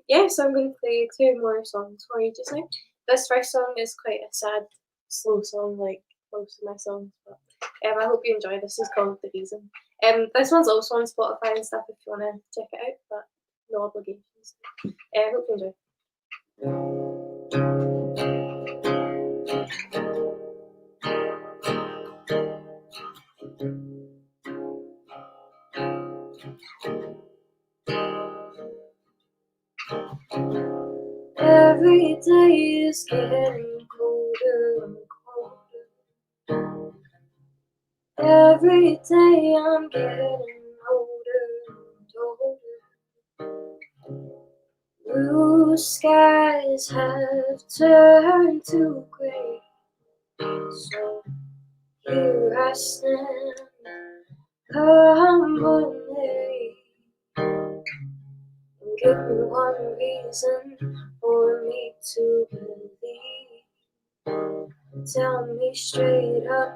Yeah, so I'm going to play 2 more songs for you just now. This first song is quite a sad, slow song, like most of my songs, but I hope you enjoy. This is called The Reason. This one's also on Spotify and stuff if you want to check it out, but no obligations. I hope you enjoy. Every day is getting colder and colder. Every day I'm getting older and older. Blue skies have turned to gray, so here I stand humbly. Give me one reason for me to believe. Tell me straight up,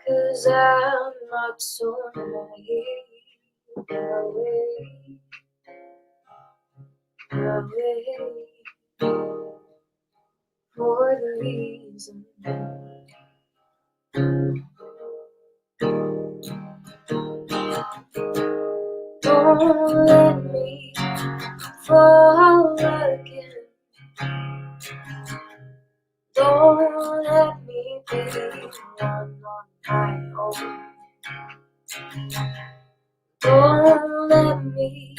'cause I'm not so naive. I'll wait for the reason. Don't let me fall again. Don't let me be one on my own. Don't let me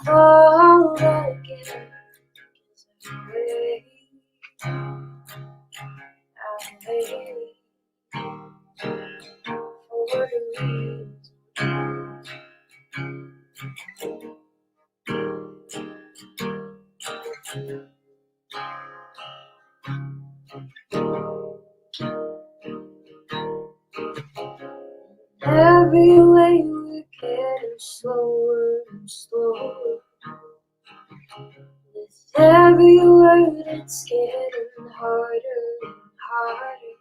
fall again. 'Cause I'll wait for the reason. Every way we're getting slower and slower. With every word it's getting harder and harder.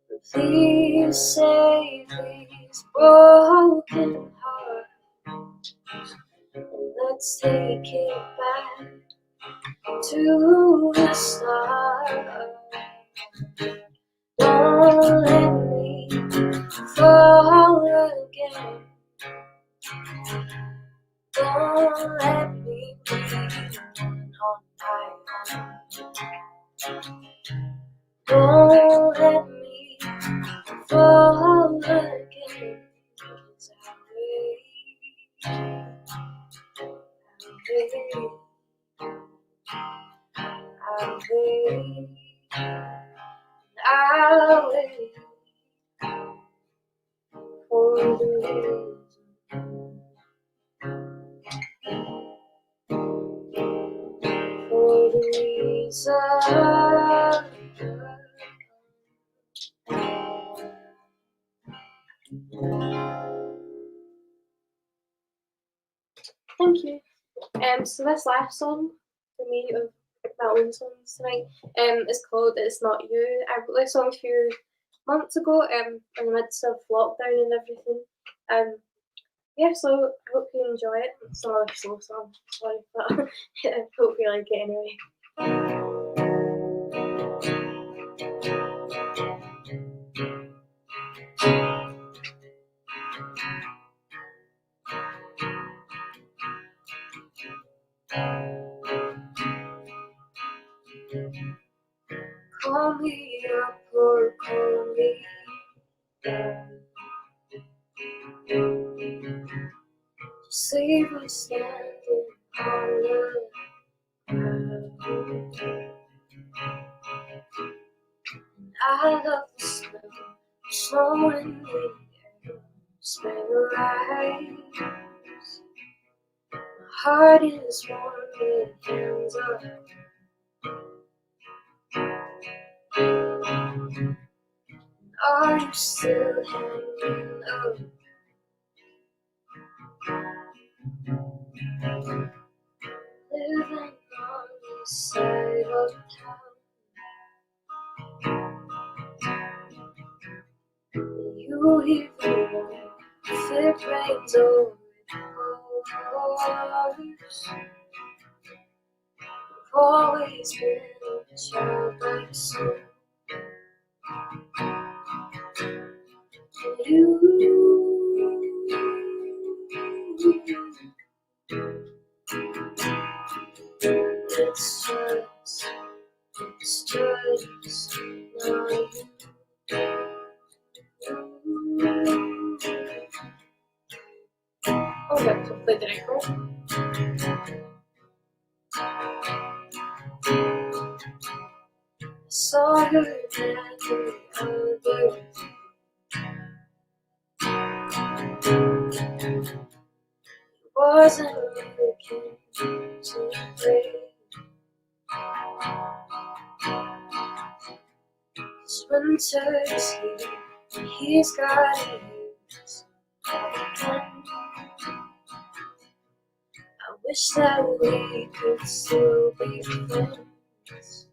But please save these broken hearts, and let's take it back to the start. Don't let me fall again. Don't let me be one on my own. Don't let me fall again. 'Cause I'll wait for the reason. For the reason. Thank you. So this last song for me of my own songs tonight. It's called "It's Not You." I wrote this song a few months ago, in the midst of lockdown and everything. Yeah, so I hope you enjoy it. It's another slow song, sorry, but I hope you like it anyway. Call me up or call me down. Just leave me standing on the ground. I love the smell of snow in the air. Smell your eyes. My heart is warm with hands up. Are you still hanging up? Living on the side of town. You even know if it rains or it pours. I've always been a child like so. It's just not you. Oh, that's play the record. I saw her man the other day. He wasn't looking too great. This winter's here, he's got his again. I wish that we could still be friends.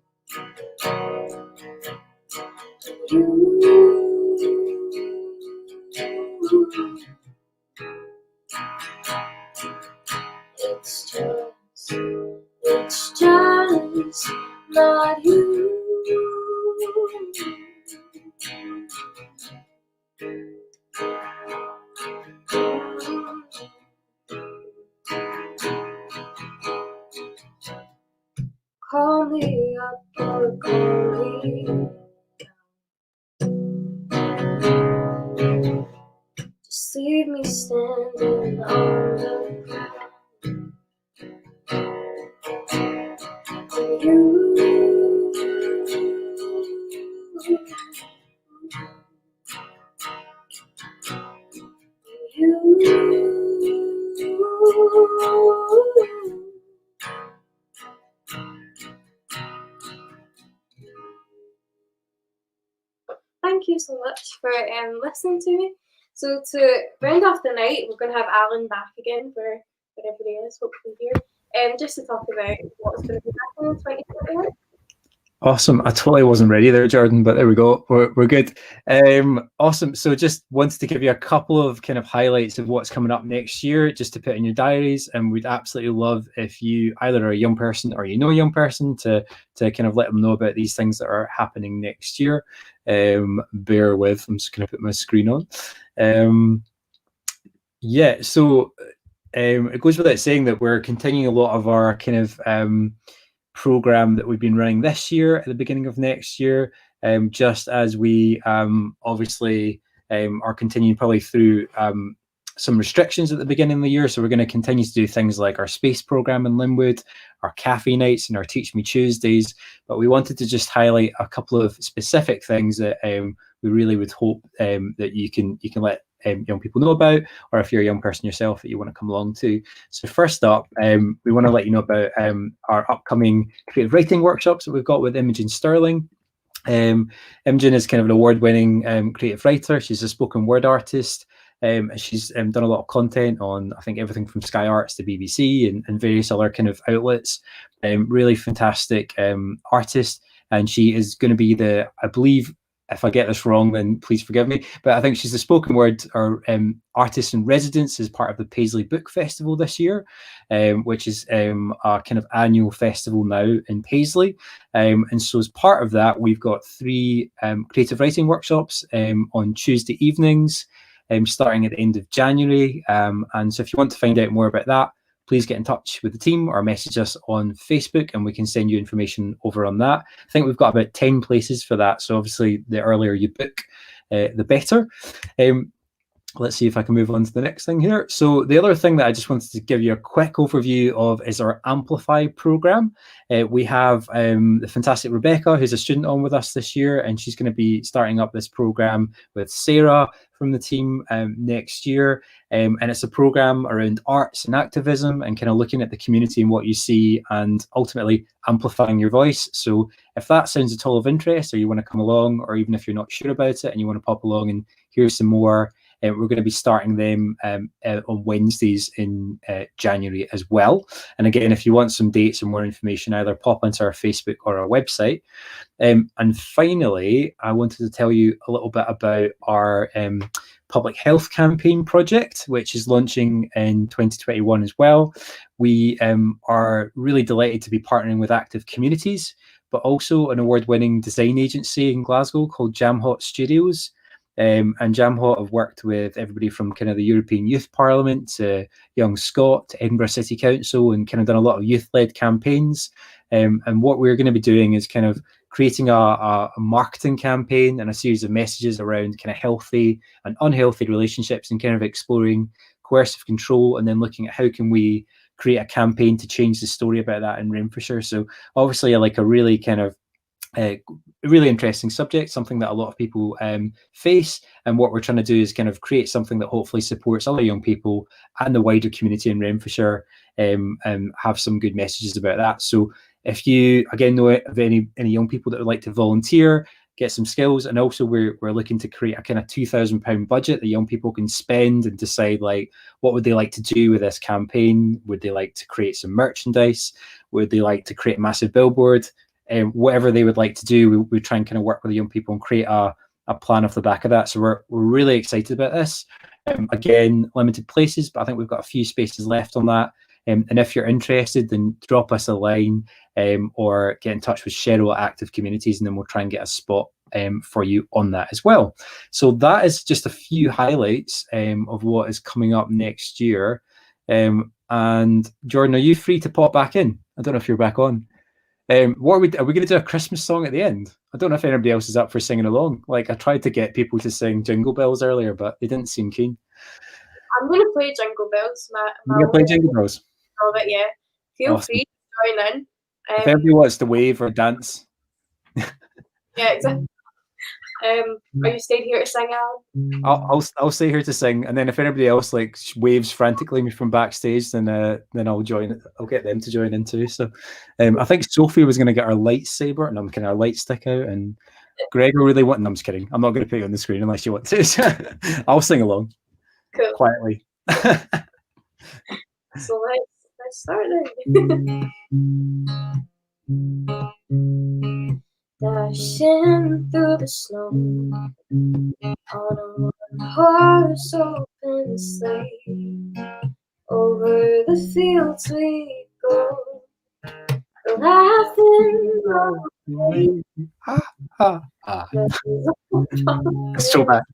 It's just not you. Call me up or call me down. Just leave me standing on the ground. Thank you so much for listening to me. So to round off the night, we're going to have Alan back again for wherever he is, hopefully here, just to talk about what's going to be happening in 2021. Awesome. I totally wasn't ready there, Jordan, but there we go. We're good. Awesome. So just wanted to give you a couple of kind of highlights of what's coming up next year, just to put in your diaries. And we'd absolutely love if you either are a young person or you know a young person to kind of let them know about these things that are happening next year. Bear with, I'm just going to put my screen on. Yeah, so it goes without saying that we're continuing a lot of our kind of program that we've been running this year at the beginning of next year, just as we obviously are continuing probably through some restrictions at the beginning of the year. So we're going to continue to do things like our space program in Linwood, our cafe nights and our Teach Me Tuesdays, but we wanted to just highlight a couple of specific things that we really would hope that you can let young people know about, or if you're a young person yourself that you want to come along to. So first up, we want to let you know about our upcoming creative writing workshops that we've got with Imogen Sterling. Imogen is kind of an award-winning creative writer. She's a spoken word artist. And she's done a lot of content on, I think, everything from Sky Arts to BBC and various other kind of outlets. Really fantastic artist, and she is going to be the, I believe, if I get this wrong, then please forgive me, but I think she's the spoken word or artist in residence as part of the Paisley Book Festival this year, which is a kind of annual festival now in Paisley. And so as part of that, we've got 3 creative writing workshops on Tuesday evenings, starting at the end of January. And so if you want to find out more about that, please get in touch with the team or message us on Facebook and we can send you information over on that. I think we've got about 10 places for that. So obviously the earlier you book, the better. Let's see if I can move on to the next thing here. So the other thing that I just wanted to give you a quick overview of is our Amplify program. We have the fantastic Rebecca, who's a student on with us this year, and she's going to be starting up this program with Sarah from the team next year. And it's a program around arts and activism and kind of looking at the community and what you see and ultimately amplifying your voice. So if that sounds at all of interest, or you want to come along, or even if you're not sure about it and you want to pop along and hear some more, we're going to be starting them on Wednesdays in January as well. And again, if you want some dates and more information, either pop onto our Facebook or our website. And finally, I wanted to tell you a little bit about our public health campaign project, which is launching in 2021 as well. We are really delighted to be partnering with Active Communities, but also an award-winning design agency in Glasgow called Jamhot Studios. And Jamhot have worked with everybody from kind of the European Youth Parliament to Young Scot to Edinburgh City Council, and kind of done a lot of youth-led campaigns. And what we're going to be doing is kind of creating a marketing campaign and a series of messages around kind of healthy and unhealthy relationships, and kind of exploring coercive control, and then looking at how can we create a campaign to change the story about that in Renfrewshire. So obviously like a really kind of really interesting subject, something that a lot of people face, and what we're trying to do is kind of create something that hopefully supports other young people and the wider community in Renfrewshire, and have some good messages about that. So if you again know of any young people that would like to volunteer, get some skills, and also we're looking to create a kind of £2,000 budget that young people can spend and decide like what would they like to do with this campaign. Would they like to create some merchandise? Would they like to create a massive billboard? Whatever they would like to do, we try and kind of work with the young people and create a plan off the back of that. So we're really excited about this. Again, limited places, but I think we've got a few spaces left on that. And if you're interested, then drop us a line or get in touch with Cheryl at Active Communities, and then we'll try and get a spot for you on that as well. So that is just a few highlights of what is coming up next year. And Jordan, are you free to pop back in? I don't know if you're back on. What are we going to do a Christmas song at the end? I don't know if anybody else is up for singing along. Like I tried to get people to sing Jingle Bells earlier, but they didn't seem keen. I'm going to play Jingle Bells. You're going to play Jingle Bells? Love it, yeah. Feel Awesome. free to join in. If everybody wants to wave or dance. Yeah, exactly. Are you staying here to sing, Alan? I'll stay here to sing, and then if anybody else like waves frantically from backstage, then I'll join. I'll get them to join in too. So, I think Sophie was going to get her lightsaber and I'm kind of our light stick out, and Gregor really wanted. No, I'm just kidding. I'm not going to put you on the screen unless you want to. I'll sing along. Cool. Quietly. So let's start then. Dashing through the snow on a one-horse open sleigh, over the fields we go, laughing all the way. It's so bad.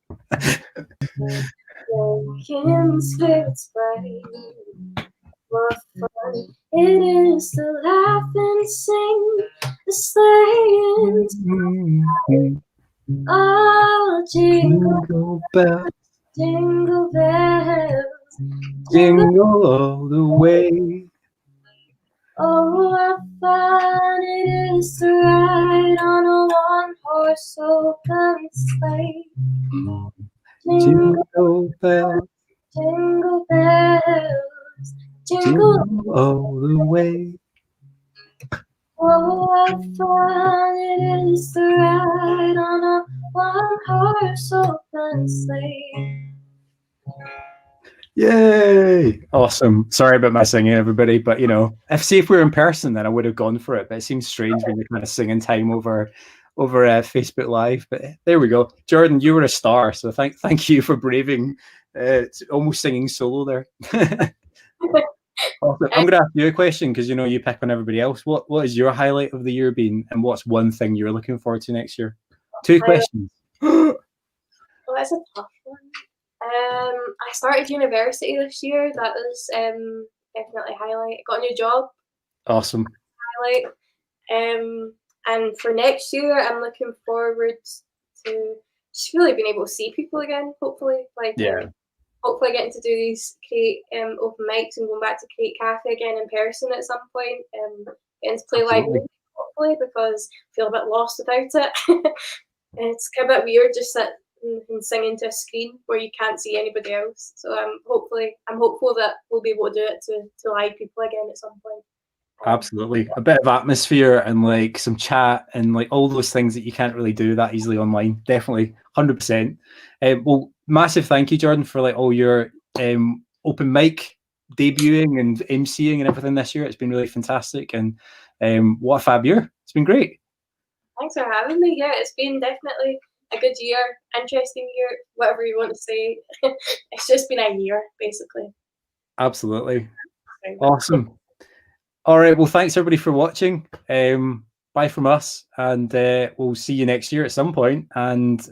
Making spirits bright. What fun it is to laugh and sing, the sleighing. Oh, jingle bells, jingle bells, jingle all the way. Oh, what fun it is to ride on a one-horse open sleigh. Jingle bells, jingle bells. Jingle all the way. Oh, what fun it is to ride on a one-horse open sleigh. Yay! Awesome. Sorry about my singing, everybody, but you know, if we were in person, then I would have gone for it. But it seems strange when you're kind of singing time over Facebook Live. But there we go. Jordan, you were a star, so thank you for braving almost singing solo there. Awesome. I'm going to ask you a question because you know you pick on everybody else. What is your highlight of the year been, and what's one thing you're looking forward to next year? 2 questions. Well, that's a tough one. I started university this year. That was definitely a highlight. I got a new job. Awesome. Highlight. And for next year, I'm looking forward to just really being able to see people again. Hopefully, hopefully getting to do these Create open mics and going back to Create Cafe again in person at some point. Getting to play live music, hopefully, because I feel a bit lost without it. It's kind of a bit weird just sitting and singing to a screen where you can't see anybody else. So I'm hopeful that we'll be able to do it to live people again at some point. Absolutely. A bit of atmosphere and like some chat and like all those things that you can't really do that easily online. Definitely 100%. Well, massive thank you, Jordan, for like all your open mic debuting and MCing and everything this year. It's been really fantastic, and what a fab year. It's been great. Thanks for having me. Yeah, it's been definitely a good year, interesting year, whatever you want to say. It's just been a year, basically. Absolutely. Awesome. All right. Well, thanks everybody for watching. Bye from us, and we'll see you next year at some point. And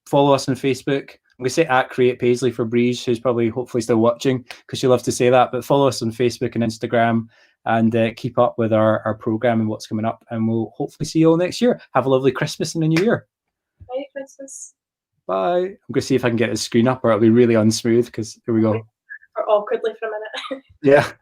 follow us on Facebook. I'm going to say at Create Paisley for Breeze, who's probably hopefully still watching because she loves to say that. But follow us on Facebook and Instagram, and keep up with our program and what's coming up. And we'll hopefully see you all next year. Have a lovely Christmas and a New Year. Merry Christmas. Bye. I'm going to see if I can get the screen up, or it'll be really unsmooth because here we go. Or awkwardly for a minute. Yeah.